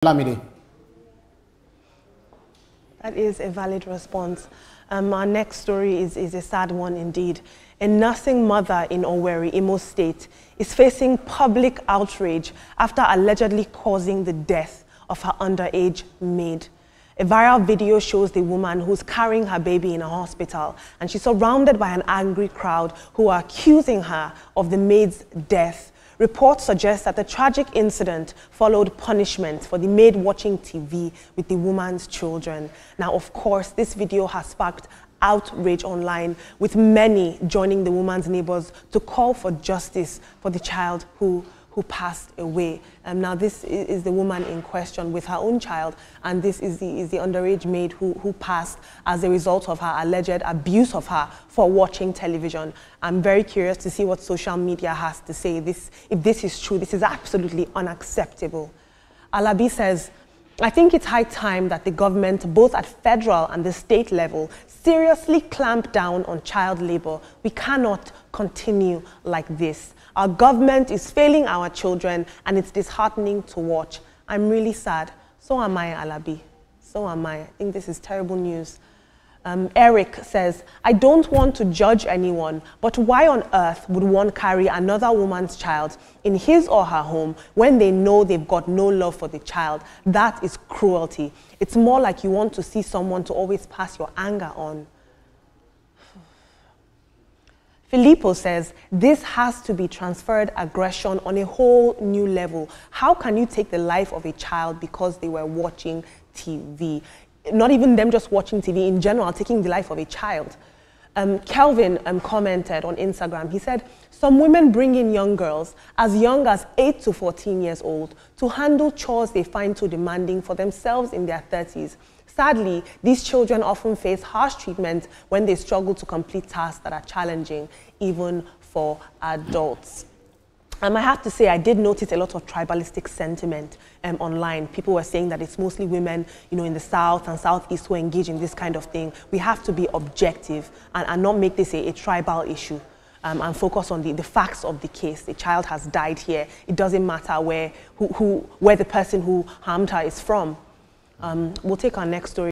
Lamide. That is a valid response. Our next story is a sad one indeed. A nursing mother in Owerri, Imo State, is facing public outrage after allegedly causing the death of her underage maid. A viral video shows the woman who's carrying her baby in a hospital, and she's surrounded by an angry crowd who are accusing her of the maid's death. Reports suggest that the tragic incident followed punishment for the maid watching TV with the woman's children. Now, of course, this video has sparked outrage online, with many joining the woman's neighbors to call for justice for the child who passed away. Now, this is the woman in question with her own child, and this is the underage maid who passed as a result of her alleged abuse of her for watching television. I'm very curious to see what social media has to say. If this is true, this is absolutely unacceptable. Alabi says, I think it's high time that the government, both at federal and the state level, seriously clamp down on child labor. We cannot continue like this. Our government is failing our children, and it's disheartening to watch. I'm really sad. So am I, Alabi. So am I. I think this is terrible news. Eric says, I don't want to judge anyone, but why on earth would one carry another woman's child in his or her home when they know they've got no love for the child? That is cruelty. It's more like you want to see someone to always pass your anger on. Filippo says, this has to be transferred aggression on a whole new level. How can you take the life of a child because they were watching TV? Not even them just watching TV, in general, taking the life of a child. Kelvin commented on Instagram. He said, some women bring in young girls as young as 8 to 14 years old to handle chores they find too demanding for themselves in their 30s. Sadly, these children often face harsh treatment when they struggle to complete tasks that are challenging, even for adults. I have to say, I did notice a lot of tribalistic sentiment online. People were saying that it's mostly women, in the South and Southeast who engage in this kind of thing. We have to be objective and not make this a tribal issue and focus on the facts of the case. The child has died here. It doesn't matter where the person who harmed her is from. We'll take our next story.